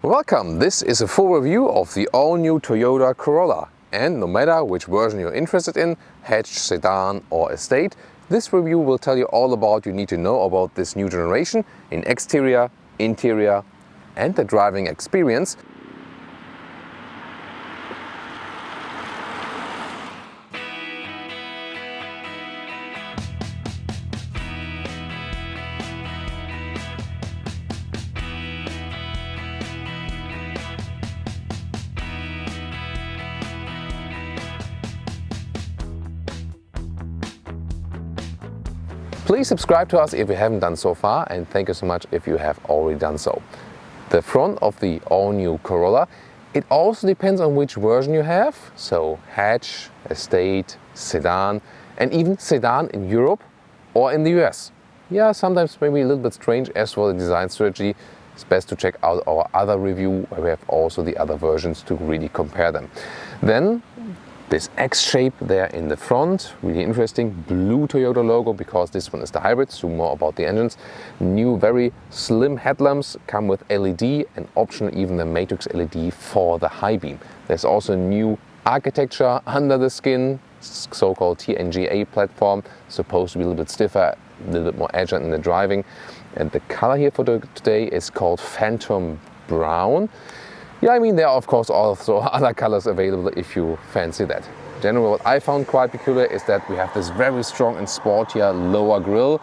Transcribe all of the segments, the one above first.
Welcome! This is a full review of the all-new Toyota Corolla, and no matter which version you're interested in, hatch, sedan or estate, this review will tell you all about you need to know about this new generation in exterior, interior and the driving experience. Please subscribe to us if you haven't done so far, and thank you so much if you have already done so. The front of the all-new Corolla, it also depends on which version you have, so hatch, estate, sedan and even sedan in Europe or in the US. Yeah, sometimes maybe a little bit strange. As for the design strategy, it's best to check out our other review where we have also the other versions to really compare them. Then this X shape there in the front, really interesting. Blue Toyota logo because this one is the hybrid, so more about the engines. New very slim headlamps come with LED and optional even the matrix LED for the high beam. There's also new architecture under the skin, so-called TNGA platform, supposed to be a little bit stiffer, a little bit more agile in the driving. And the color here for today is called Phantom Brown. Yeah, I mean, there are of course also other colors available if you fancy that. Generally, what I found quite peculiar is that we have this very strong and sportier lower grille.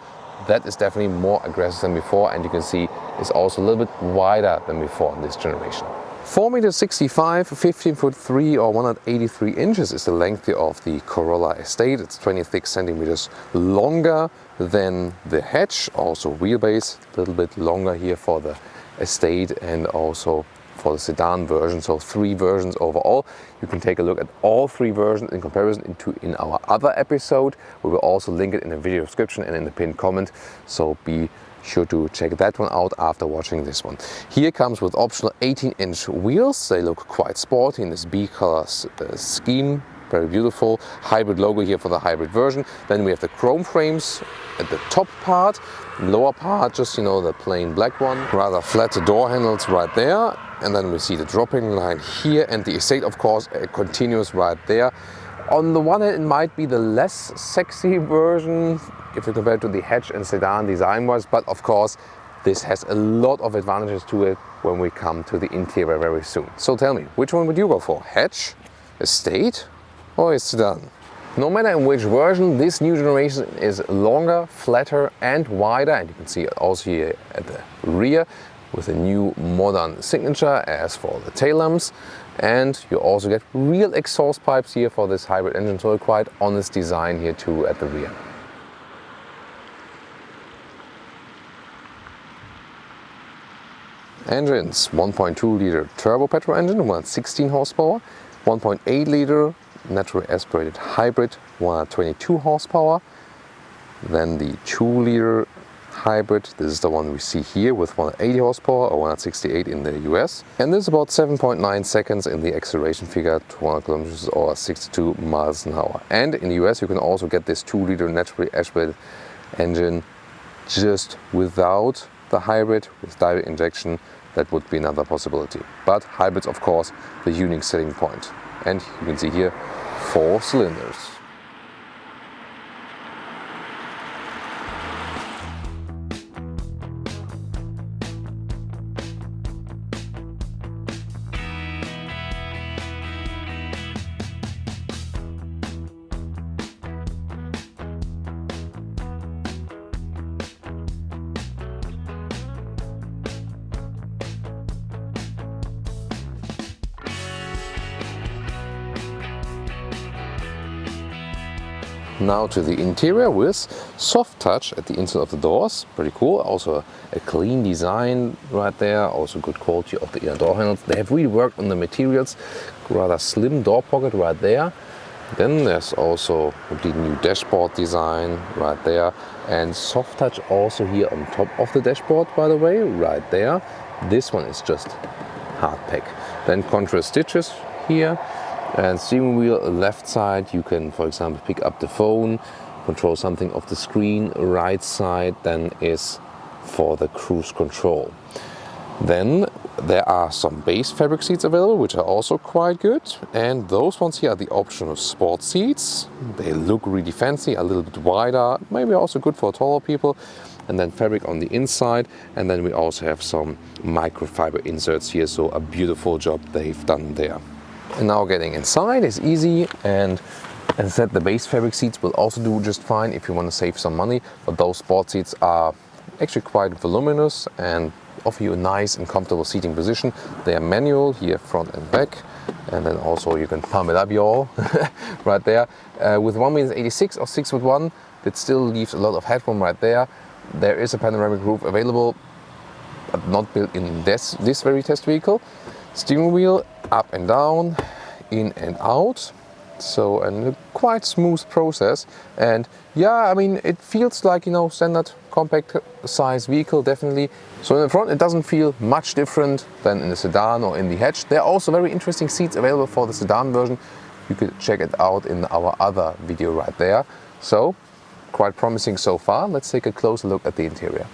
That is definitely more aggressive than before, and you can see it's also a little bit wider than before in this generation. 4.65 meters, 15'3" or 183 inches is the length of the Corolla Estate. It's 26 centimeters longer than the hatch. Also wheelbase, a little bit longer here for the Estate and also for the sedan version, so 3 versions overall. You can take a look at all 3 versions in comparison in our other episode. We will also link it in the video description and in the pinned comment, so be sure to check that one out after watching this one. Here comes with optional 18-inch wheels. They look quite sporty in this B-color scheme. Very beautiful. Hybrid logo here for the hybrid version. Then we have the chrome frames at the top part. Lower part, just the plain black one. Rather flat door handles right there. And then we see the dropping line here, and the Estate of course continues right there. On the one hand, it might be the less sexy version if you compare it to the hatch and sedan design-wise, but of course this has a lot of advantages to it when we come to the interior very soon. So tell me, which one would you go for? Hatch, Estate or a sedan? No matter in which version, this new generation is longer, flatter and wider, and you can see it also here at the rear with a new modern signature as for the tail lamps, and you also get real exhaust pipes here for this hybrid engine, so a quite honest design here too at the rear. Engines: 1.2 liter turbo petrol engine, 116 horsepower, 1.8 liter naturally aspirated hybrid, 122 horsepower, then the 2 liter hybrid, this is the one we see here with 180 horsepower or 168 in the US, and this is about 7.9 seconds in the acceleration figure, 200 kilometers or 62 miles an hour. And in the US you can also get this 2 liter naturally aspirated engine just without the hybrid with direct injection. That would be another possibility, but hybrids of course the unique selling point. And you can see here 4 cylinders. Now to the interior with soft touch at the inside of the doors, pretty cool. Also a clean design right there, also good quality of the inner door handles. They have really worked on the materials, rather slim door pocket right there. Then there's also a completely new dashboard design right there, and soft touch also here on top of the dashboard, by the way, right there. This one is just hard pack. Then contrast stitches here. And steering wheel left side, you can for example pick up the phone, control something off the screen. Right side then is for the cruise control. Then there are some base fabric seats available, which are also quite good. And those ones here are the optional sport seats. They look really fancy, a little bit wider, maybe also good for taller people. And then fabric on the inside. And then we also have some microfiber inserts here, so a beautiful job they've done there. And now getting inside is easy, and as I said, the base fabric seats will also do just fine if you want to save some money, but those sport seats are actually quite voluminous and offer you a nice and comfortable seating position. They are manual here, front and back, and then also you can pump it up, y'all, right there. With 1.86 or 6'1", that still leaves a lot of headroom right there. There is a panoramic roof available, but not built in this very test vehicle. Steering wheel up and down, in and out. So a quite smooth process, and yeah, I mean, it feels like, you know, standard compact size vehicle, definitely. So in the front it doesn't feel much different than in the sedan or in the hatch. There are also very interesting seats available for the sedan version. You could check it out in our other video right there. So quite promising so far. Let's take a closer look at the interior.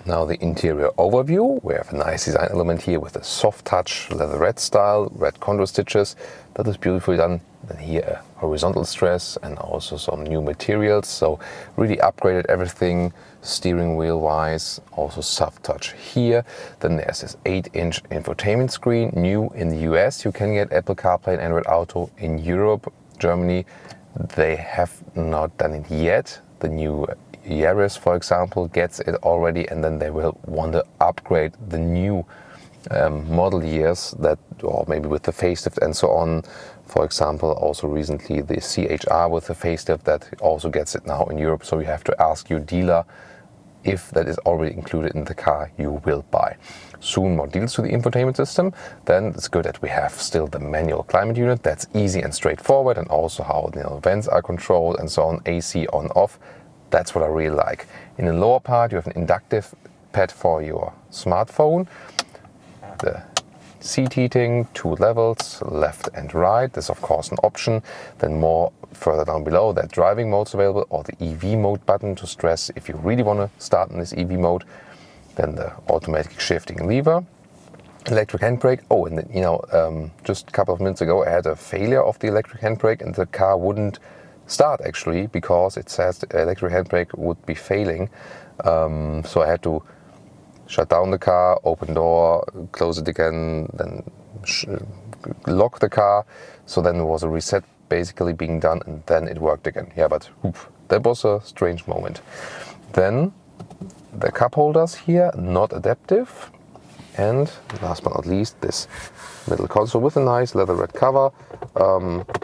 Now the interior overview. We have a nice design element here with a soft touch leatherette style, red contour stitches. That is beautifully done. Then here a horizontal stress and also some new materials. So really upgraded everything steering wheel wise. Also soft touch here. Then there's this 8-inch infotainment screen, new in the US. You can get Apple CarPlay and Android Auto in Europe, Germany. They have not done it yet. The new Yaris, for example, gets it already, and then they will want to upgrade the new model years that, or maybe with the facelift and so on. For example, also recently the CHR with the facelift that also gets it now in Europe. So you have to ask your dealer if that is already included in the car you will buy. Soon more deals to the infotainment system. Then it's good that we have still the manual climate unit. That's easy and straightforward, and also how, you know, vents are controlled and so on, AC on off. That's what I really like. In the lower part you have an inductive pad for your smartphone. The seat heating, 2 levels, left and right. This is of course an option. Then more further down below, that driving modes available, or the EV mode button to stress if you really want to start in this EV mode. Then the automatic shifting lever, electric handbrake. Oh, and then, you know, just a couple of minutes ago I had a failure of the electric handbrake, and the car wouldn't start actually because it says the electric handbrake would be failing. So I had to shut down the car, open door, close it again, then lock the car. So then there was a reset basically being done, and then it worked again. Yeah, but that was a strange moment. Then the cup holders here, not adaptive. And last but not least, this middle console with a nice leatherette cover.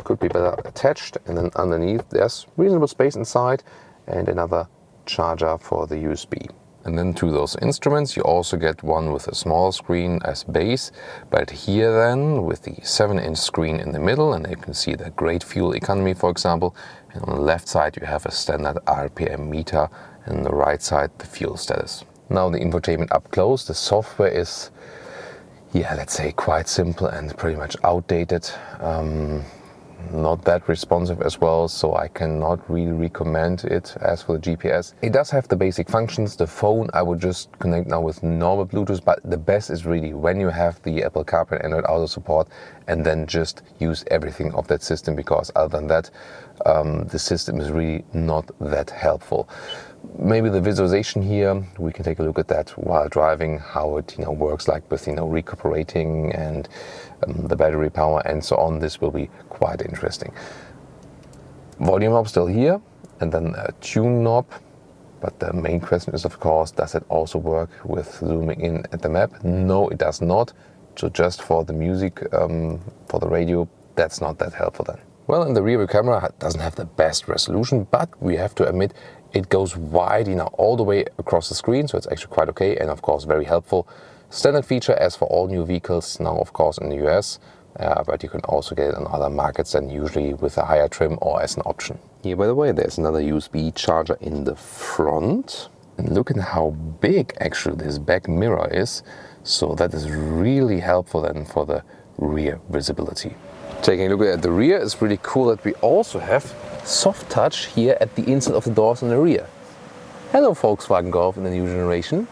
Could be better attached. And then underneath there's reasonable space inside, and another charger for the USB. And then to those instruments you also get one with a small screen as base, but here then with the 7-inch screen in the middle, and you can see the great fuel economy, for example. And on the left side you have a standard RPM meter, and on the right side the fuel status. Now the infotainment up close. The software is, yeah, let's say quite simple and pretty much outdated. Not that responsive as well, so I cannot really recommend it. As for the GPS, it does have the basic functions. The phone I would just connect now with normal Bluetooth, but the best is really when you have the Apple CarPlay and Android Auto support, and then just use everything of that system, because other than that the system is really not that helpful. Maybe the visualization here, we can take a look at that while driving, how it, you know, works, like with, you know, recuperating and the battery power and so on. This will be quite interesting. Volume knob still here, and then a tune knob. But the main question is, of course, does it also work with zooming in at the map? No, it does not. So just for the music, for the radio, that's not that helpful then. Well, and the rear view camera doesn't have the best resolution, but we have to admit it goes wide, you know, all the way across the screen, so it's actually quite okay, and of course very helpful. Standard feature as for all new vehicles now, of course, in the US, but you can also get it in other markets and usually with a higher trim or as an option. Here, by the way, there's another USB charger in the front, and look at how big actually this back mirror is. So that is really helpful then for the rear visibility. Taking a look at the rear, it's really cool that we also have soft touch here at the inside of the doors on the rear. Hello Volkswagen Golf in the new generation.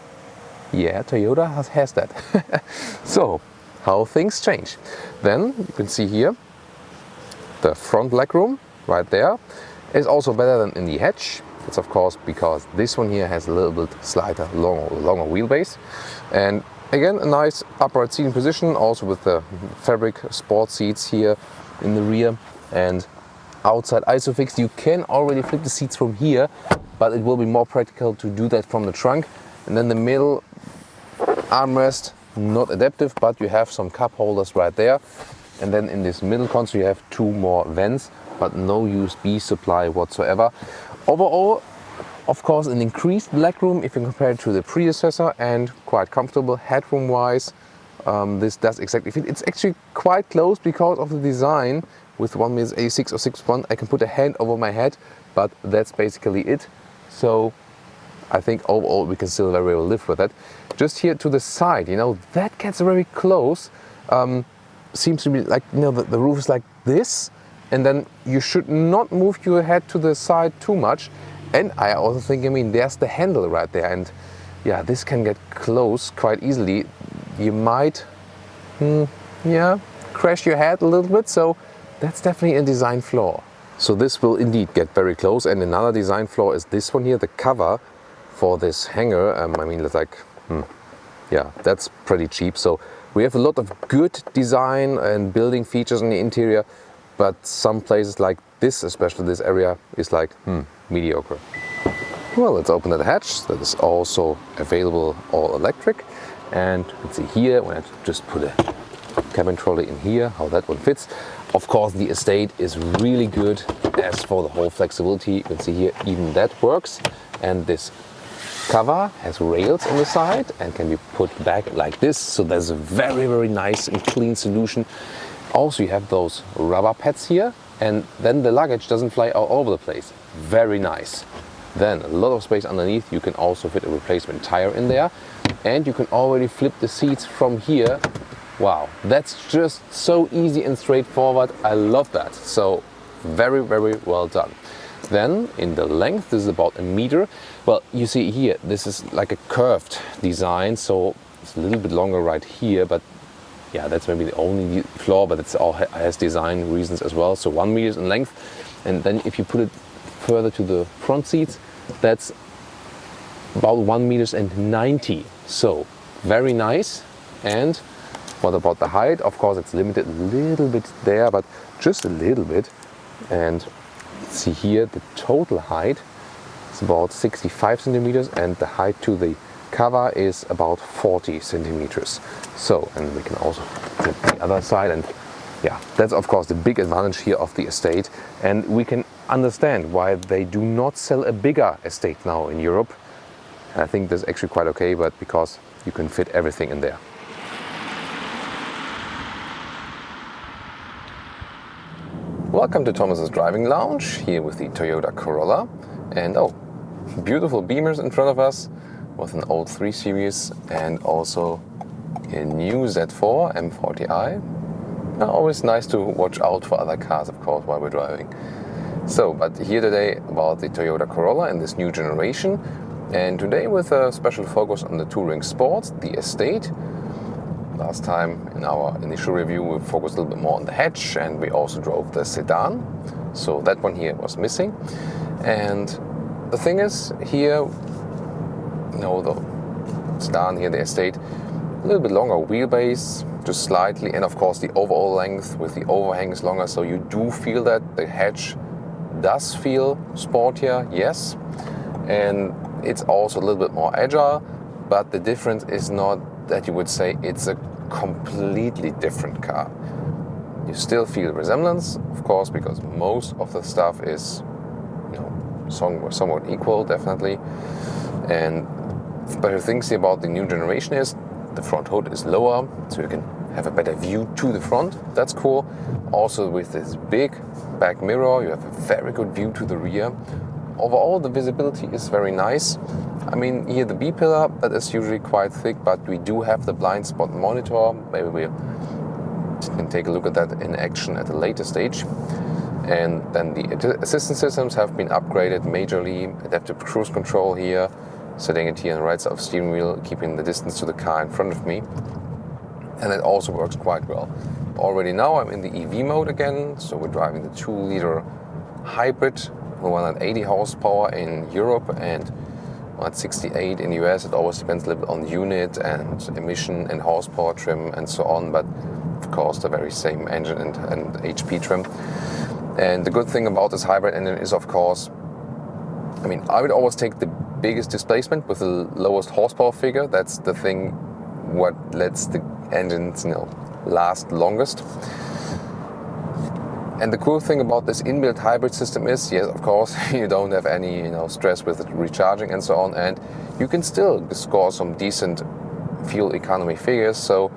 Yeah, Toyota has that. So, how things change. Then you can see here the front legroom right there is also better than in the hatch. It's of course because this one here has a little bit slighter, longer wheelbase. And again, a nice upright seating position, also with the fabric sport seats here in the rear. And outside ISOFIX, you can already flip the seats from here, but it will be more practical to do that from the trunk. And then the middle armrest, not adaptive, but you have some cup holders right there. And then in this middle console you have 2 more vents, but no USB supply whatsoever. Overall, of course, an increased legroom if you compare it to the predecessor, and quite comfortable headroom wise. This does exactly fit. It's actually quite close because of the design. With 1m86 or 6'1", I can put a hand over my head, but that's basically it. So I think overall we can still very well live with that. Just here to the side, you know, that gets very close. Seems to be like, you know, the roof is like this, and then you should not move your head to the side too much. And I also think, I mean, there's the handle right there, and yeah, this can get close quite easily. You might, crash your head a little bit, so that's definitely a design flaw. So this will indeed get very close. And another design flaw is this one here, the cover for this hanger. I mean, it's like, yeah, that's pretty cheap. So we have a lot of good design and building features in the interior, but some places like this, especially this area, is like, mediocre. Well, let's open the hatch. That is also available all electric. And let's see here, when I just put a cabin trolley in here, how that one fits. Of course, the Estate is really good as for the whole flexibility. You can see here, even that works. And this cover has rails on the side and can be put back like this. So there's a very, very nice and clean solution. Also, you have those rubber pads here, and then the luggage doesn't fly all over the place. Very nice. Then a lot of space underneath. You can also fit a replacement tire in there, and you can already flip the seats from here. Wow, that's just so easy and straightforward. I love that. So very, very well done. Then in the length, this is about 1 meter. Well, you see here, this is like a curved design, so it's a little bit longer right here, but yeah, that's maybe the only flaw, but it's all has design reasons as well. So 1 meter in length, and then if you put it further to the front seats, that's about 1.90 meters. So very nice. And what about the height? Of course, it's limited a little bit there, but just a little bit. And see here, the total height is about 65 centimeters, and the height to the cover is about 40 centimeters. So, and we can also flip the other side, and yeah, that's of course the big advantage here of the Estate. And we can understand why they do not sell a bigger Estate now in Europe. And I think that's actually quite okay, but because you can fit everything in there. Welcome to Thomas's Driving Lounge, here with the Toyota Corolla. And oh, beautiful Beamers in front of us with an old 3 Series and also a new Z4 M40i. Always nice to watch out for other cars, of course, while we're driving. So, but here today about the Toyota Corolla in this new generation. And today with a special focus on the Touring Sport, the Estate. Last time in our initial review we focused a little bit more on the hatch, and we also drove the sedan. So that one here was missing. And the thing is, here, you know, the sedan here, the Estate, a little bit longer wheelbase, just slightly, and of course the overall length with the overhang is longer, so you do feel that the hatch does feel sportier, yes. And it's also a little bit more agile, but the difference is not that you would say it's a completely different car. You still feel resemblance, of course, because most of the stuff is, you know, somewhat equal, definitely. And special things about the new generation is the front hood is lower, so you can have a better view to the front. That's cool. Also with this big back mirror, you have a very good view to the rear. Overall, the visibility is very nice. I mean, here the B-pillar, that is usually quite thick, but we do have the blind spot monitor. Maybe we can take a look at that in action at a later stage. And then the assistance systems have been upgraded majorly. Adaptive cruise control here, setting it here on the right side of the steering wheel, keeping the distance to the car in front of me. And it also works quite well. Already now I'm in the EV mode again, so we're driving the 2-liter hybrid with 180 horsepower in Europe and 168 in the US. It always depends a little bit on unit and emission and horsepower trim and so on, but of course the very same engine and HP trim. And the good thing about this hybrid engine is, of course, I mean, I would always take the biggest displacement with the lowest horsepower figure. That's the thing what lets the engines, last longest. And the cool thing about this inbuilt hybrid system is, yes, of course, you don't have any stress with it recharging and so on, and you can still score some decent fuel economy figures. So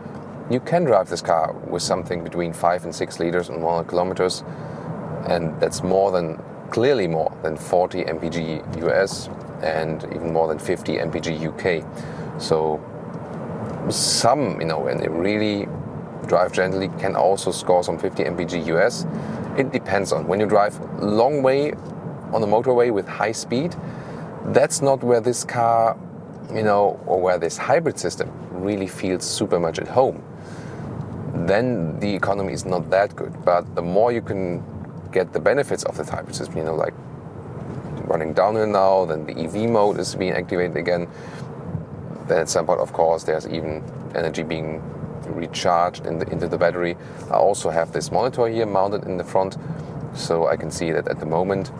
you can drive this car with something between 5 and 6 liters and 100 kilometers, and that's clearly more than 40 mpg US and even more than 50 mpg UK. So some, when they really drive gently, can also score some 50 mpg US. It depends on when you drive long way on the motorway with high speed. That's not where this car, or where this hybrid system really feels super much at home. Then the economy is not that good. But the more you can get the benefits of the hybrid system, like running downhill now, then the EV mode is being activated again. Then at some point, of course, there's even energy being recharged into the battery. I also have this monitor here mounted in the front, so I can see that at the moment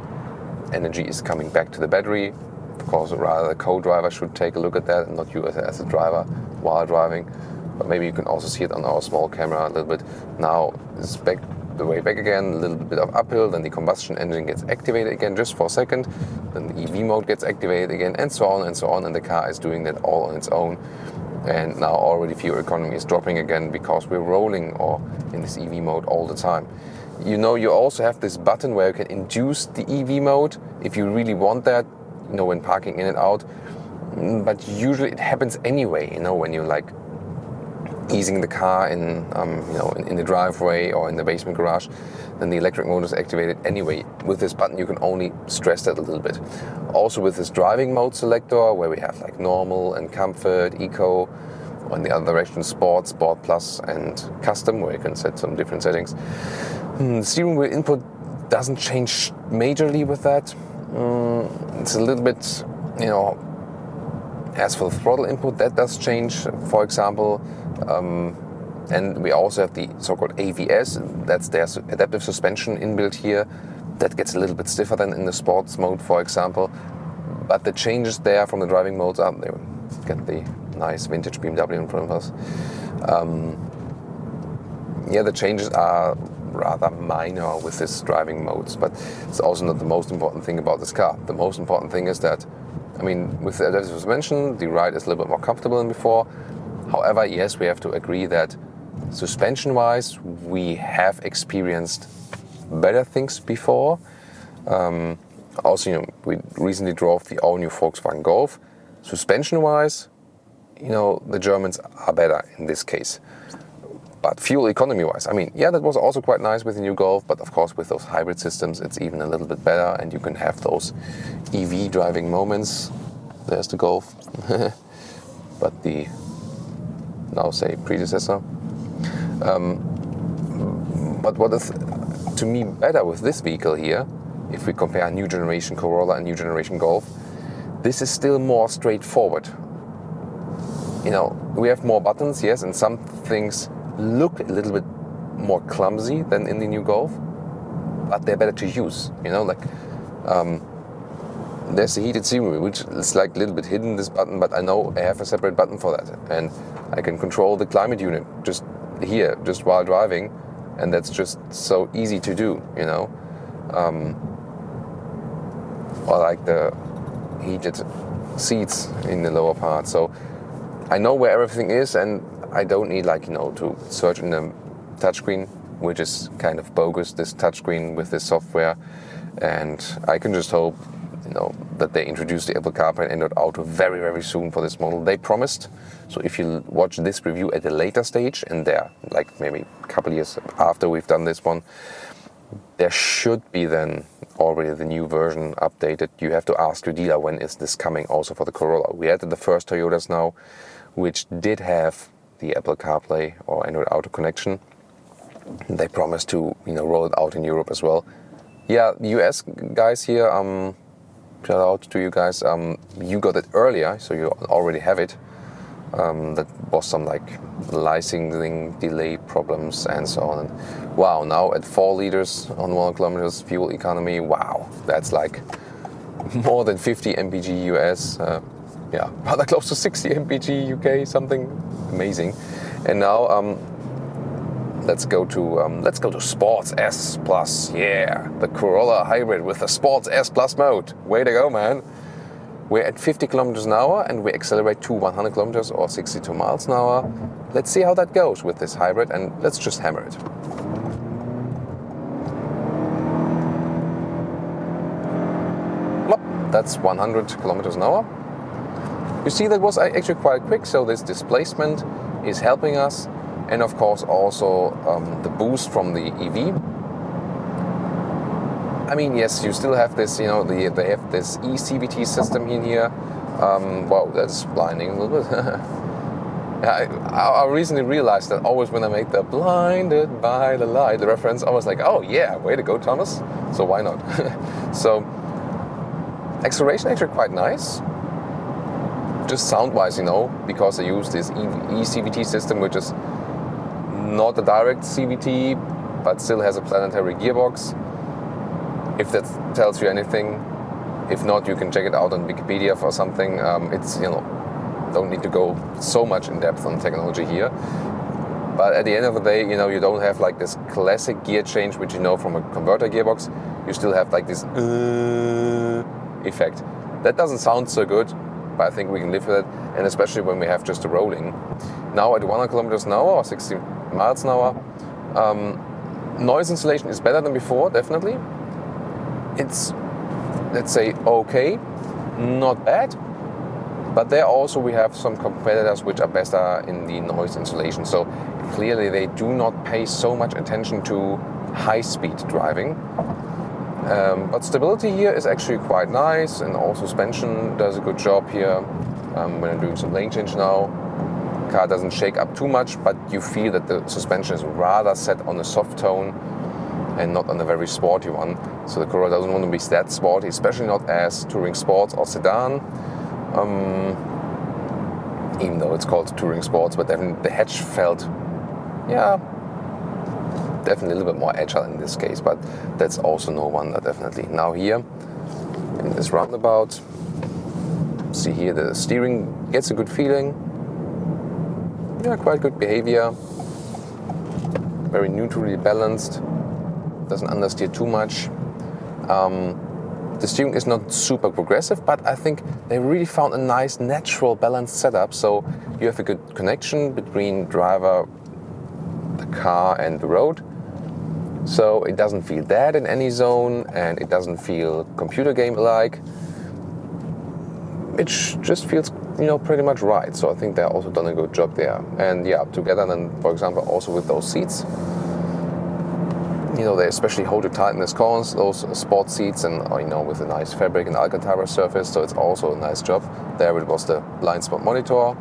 energy is coming back to the battery. Of course, rather the co-driver should take a look at that and not you as a driver while driving. But maybe you can also see it on our small camera a little bit. Now it's back the way back again, a little bit of uphill, then the combustion engine gets activated again just for a second, then the EV mode gets activated again, and so on and so on, and the car is doing that all on its own. And now already fuel economy is dropping again because we're rolling or in this EV mode all the time. You also have this button where you can induce the EV mode if you really want that, when parking in and out. But usually it happens anyway, when you easing the car in the driveway or in the basement garage, then the electric motor is activated anyway. With this button you can only stress that a little bit. Also with this driving mode selector, where we have normal and comfort, eco, or in the other direction sport, sport plus, and custom, where you can set some different settings. The steering wheel input doesn't change majorly with that. It's a little bit, as for the throttle input, that does change, for example. And we also have the so-called AVS, that's their adaptive suspension inbuilt here. That gets a little bit stiffer than in the sports mode, for example. But the changes there from the driving modes are, they get the nice vintage BMW in front of us. The changes are rather minor with this driving modes, but it's also not the most important thing about this car. The most important thing is that, with the adaptive suspension, the ride is a little bit more comfortable than before. However, yes, we have to agree that suspension-wise, we have experienced better things before. Also, we recently drove the all-new Volkswagen Golf. Suspension-wise, the Germans are better in this case. But fuel economy-wise, that was also quite nice with the new Golf, but of course with those hybrid systems, it's even a little bit better, and you can have those EV driving moments. There's the Golf. But the now say predecessor. But what is to me better with this vehicle here, if we compare new generation Corolla and new generation Golf, this is still more straightforward. We have more buttons, yes, and some things look a little bit more clumsy than in the new Golf, but they're better to use. There's the heated steering wheel, which is a little bit hidden, this button, but I know I have a separate button for that. And I can control the climate unit just here, just while driving, and that's just so easy to do, Or like the heated seats in the lower part. So I know where everything is, and I don't need to search in the touchscreen, which is kind of bogus, this touchscreen with this software. And I can just hope that they introduce the Apple CarPlay and Android Auto very, very soon for this model. They promised. So if you watch this review at a later stage, and there, maybe a couple years after we've done this one, there should be then already the new version updated. You have to ask your dealer when is this coming also for the Corolla. We had the first Toyotas now which did have the Apple CarPlay or Android Auto connection. They promised to roll it out in Europe as well. Yeah, US guys here, shout out to you guys. You got it earlier, so you already have it. That was some like licensing delay problems and so on. And wow, now at 4 liters on 1 kilometers fuel economy, wow, that's like more than 50 mpg US. Yeah, rather close to 60 mpg UK, something amazing. And now let's go to Sports S Plus. Yeah, the Corolla hybrid with the Sports S Plus mode. Way to go, man. We're at 50 kilometers an hour and we accelerate to 100 kilometers or 62 miles an hour. Let's see how that goes with this hybrid and let's just hammer it. That's 100 kilometers an hour. You see, that was actually quite quick, so this displacement is helping us, and of course also the boost from the EV. I mean, yes, you still have this, they have this eCVT system in here. Wow, that's blinding a little bit. I recently realized that always when I make the blinded by the light, the reference, I was like, oh yeah, way to go, Thomas. So why not? So, acceleration actually quite nice. Just sound-wise, because I use this eCVT system, which is not a direct CVT, but still has a planetary gearbox. If that tells you anything. If not, you can check it out on Wikipedia for something. It's, don't need to go so much in depth on technology here. But at the end of the day, you don't have like this classic gear change, which from a converter gearbox. You still have like this effect. That doesn't sound so good, but I think we can live with it. And especially when we have just a rolling. Now at 100 kilometers an hour or 60 miles an hour, noise insulation is better than before, definitely. It's, let's say, okay, not bad, but there also we have some competitors which are better in the noise insulation. So clearly they do not pay so much attention to high-speed driving. But stability here is actually quite nice, and also suspension does a good job here. When I'm doing some lane change now, the car doesn't shake up too much, but you feel that the suspension is rather set on a soft tone and not on a very sporty one. So the Corolla doesn't want to be that sporty, especially not as touring sports or sedan. Even though it's called touring sports, but definitely the hatch felt, definitely a little bit more agile in this case, but that's also no wonder, definitely. Now here, in this roundabout, see here the steering gets a good feeling. Yeah, quite good behavior. Very neutrally balanced. Doesn't understeer too much. The steering is not super progressive, but I think they really found a nice natural balanced setup. So you have a good connection between driver, the car and the road. So it doesn't feel dead in any zone and it doesn't feel computer game-like. It just feels, pretty much right. So I think they've also done a good job there. And yeah, together then, for example, also with those seats, they especially hold it tight in these corners, those sport seats, and with a nice fabric and Alcantara surface, so it's also a nice job. There it was the blind spot monitor,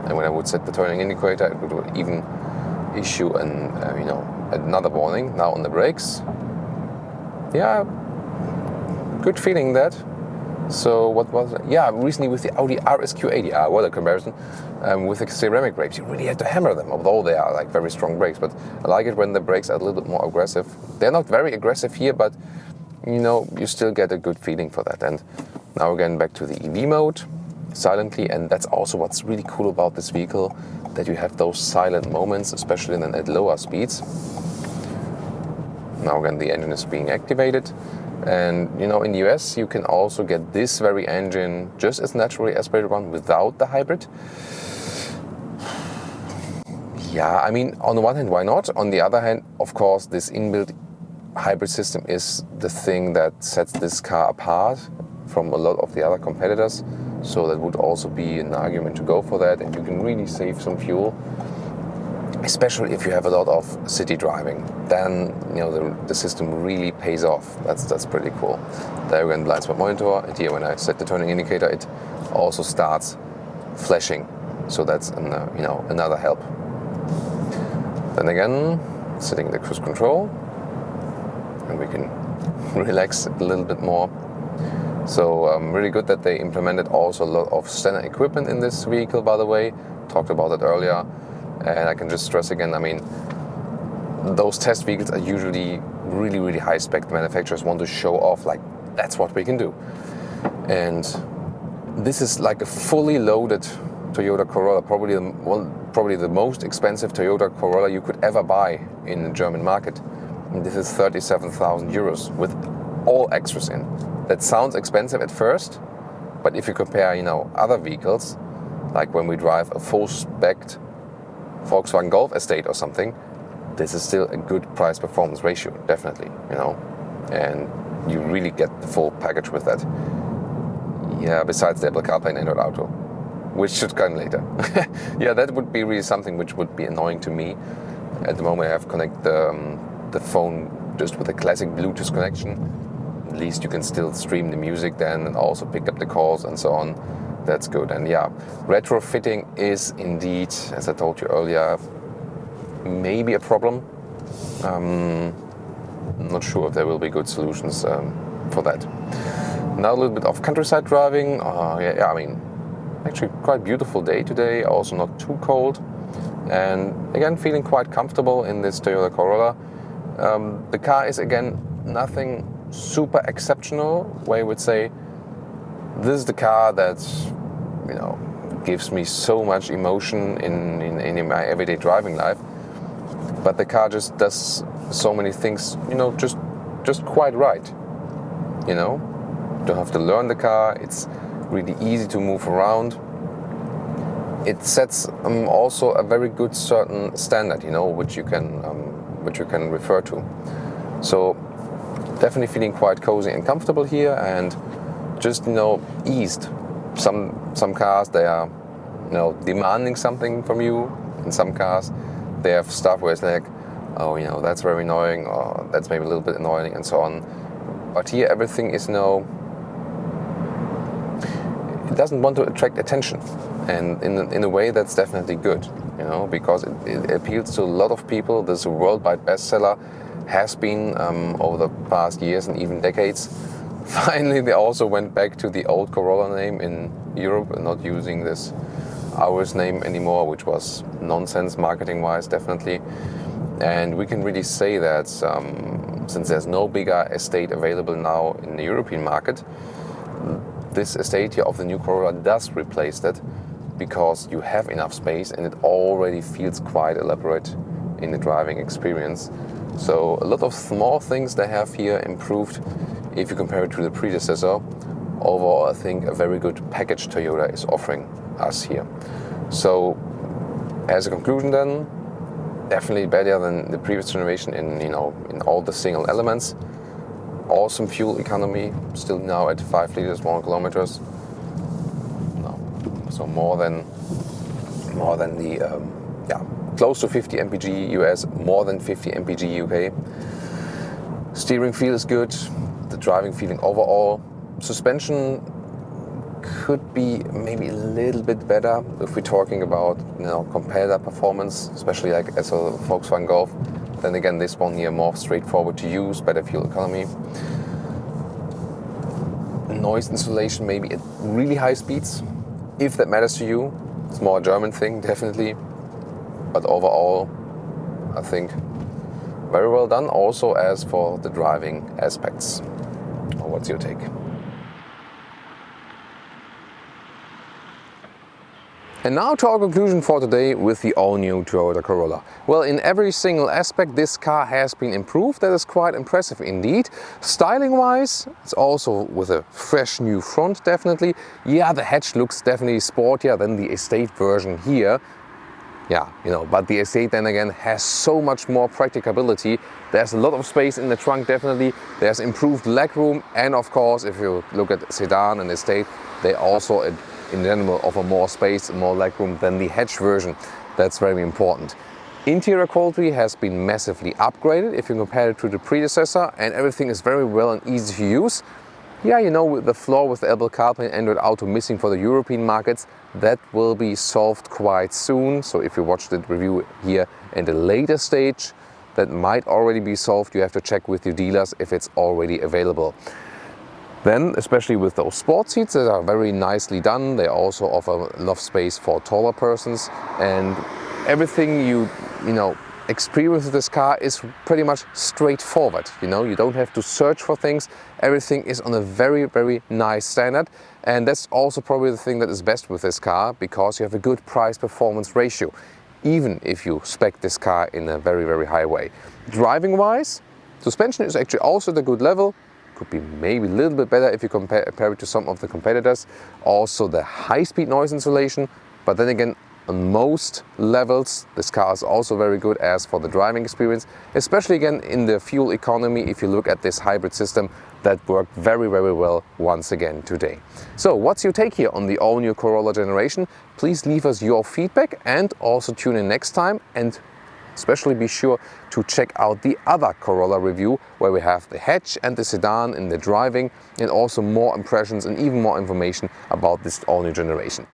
and when I would set the turning indicator, it would even issue another warning. Now on the brakes, yeah, good feeling that. So what was it? Yeah, recently with the Audi RSQ80, what a comparison, with the ceramic brakes, you really had to hammer them, although they are like very strong brakes, but I like it when the brakes are a little bit more aggressive. They're not very aggressive here, but you still get a good feeling for that. And now again back to the EV mode, silently, and that's also what's really cool about this vehicle, that you have those silent moments, especially then at lower speeds. Now again the engine is being activated. And in the US you can also get this very engine just as naturally aspirated one without the hybrid. Yeah, I mean, on the one hand, why not? On the other hand, of course, this inbuilt hybrid system is the thing that sets this car apart from a lot of the other competitors. So that would also be an argument to go for that, and you can really save some fuel. especially if you have a lot of city driving, then the system really pays off. That's pretty cool. There again, blind spot monitor, and here when I set the turning indicator, it also starts flashing. So that's another help. Then again, setting the cruise control, and we can relax a little bit more. So really good that they implemented also a lot of standard equipment in this vehicle, by the way. Talked about it earlier. And I can just stress again, I mean, those test vehicles are usually really, really high spec. Manufacturers want to show off, like, that's what we can do. And this is like a fully loaded Toyota Corolla, probably the most expensive Toyota Corolla you could ever buy in the German market. And this is 37,000 euros with all extras in. That sounds expensive at first, but if you compare, other vehicles, like when we drive a full-spec Volkswagen Golf estate or something, this is still a good price-performance ratio, definitely, and you really get the full package with that. Yeah, besides the Apple CarPlay and Android Auto, which should come later. Yeah, that would be really something which would be annoying to me. At the moment I have connected the phone just with a classic Bluetooth connection. At least you can still stream the music then and also pick up the calls and so on. That's good. And yeah, retrofitting is indeed, as I told you earlier, maybe a problem. I'm not sure if there will be good solutions for that. Now a little bit of countryside driving. I mean, actually quite beautiful day today, also not too cold. And again, feeling quite comfortable in this Toyota Corolla. The car is again nothing super exceptional, where you would say, this is the car that gives me so much emotion in my everyday driving life. But the car just does so many things, just quite right. Don't have to learn the car. It's really easy to move around. It sets also a very good certain standard, which you can refer to. So definitely feeling quite cozy and comfortable here, and just eased. Some cars, they are demanding something from you. In some cars they have stuff where it's like, oh, that's very annoying, or that's maybe a little bit annoying, and so on. But here everything is it doesn't want to attract attention, and in a way that's definitely good, because it appeals to a lot of people. This is a worldwide bestseller, has been over the past years and even decades. Finally, they also went back to the old Corolla name in Europe and not using this Auris name anymore, which was nonsense marketing-wise, definitely. And we can really say that since there's no bigger estate available now in the European market, this estate here of the new Corolla does replace that, because you have enough space and it already feels quite elaborate in the driving experience. So a lot of small things they have here improved. If you compare it to the predecessor, overall I think a very good package Toyota is offering us here. So as a conclusion then, definitely better than the previous generation in all the single elements. Awesome fuel economy, still now at 5 liters, 1 kilometers. So more than the close to 50 mpg US, more than 50 mpg UK. Steering feel is good. The driving feeling overall. Suspension could be maybe a little bit better if we're talking about competitor performance, especially like as a Volkswagen Golf. Then again, this one here more straightforward to use, better fuel economy. Noise insulation maybe at really high speeds, if that matters to you. It's more a German thing, definitely. But overall, I think very well done. Also as for the driving aspects. What's your take? And now to our conclusion for today with the all-new Toyota Corolla. Well, in every single aspect this car has been improved. That is quite impressive indeed. Styling-wise, it's also with a fresh new front, definitely. Yeah, the hatch looks definitely sportier than the Estate version here. Yeah, but the Estate then again has so much more practicability. There's a lot of space in the trunk, definitely. There's improved legroom, and of course, if you look at Sedan and Estate, they also in general offer more space and more legroom than the hatch version. That's very important. Interior quality has been massively upgraded if you compare it to the predecessor, and everything is very well and easy to use. Yeah, you know, with the flaw with the Apple CarPlay and Android Auto missing for the European markets, that will be solved quite soon. So if you watch the review here in a later stage, that might already be solved. You have to check with your dealers if it's already available. Then, especially with those sport seats that are very nicely done, they also offer enough space for taller persons, and everything you experience with this car is pretty much straightforward. You know, you don't have to search for things. Everything is on a very, very nice standard, and that's also probably the thing that is best with this car, because you have a good price-performance ratio, even if you spec this car in a very, very high way. Driving-wise, suspension is actually also at a good level. Could be maybe a little bit better if you compare it to some of the competitors. Also the high-speed noise insulation, but then again, on most levels, this car is also very good as for the driving experience, especially again in the fuel economy. If you look at this hybrid system, that worked very, very well once again today. So what's your take here on the all-new Corolla generation? Please leave us your feedback and also tune in next time, and especially be sure to check out the other Corolla review where we have the hatch and the sedan in the driving, and also more impressions and even more information about this all-new generation.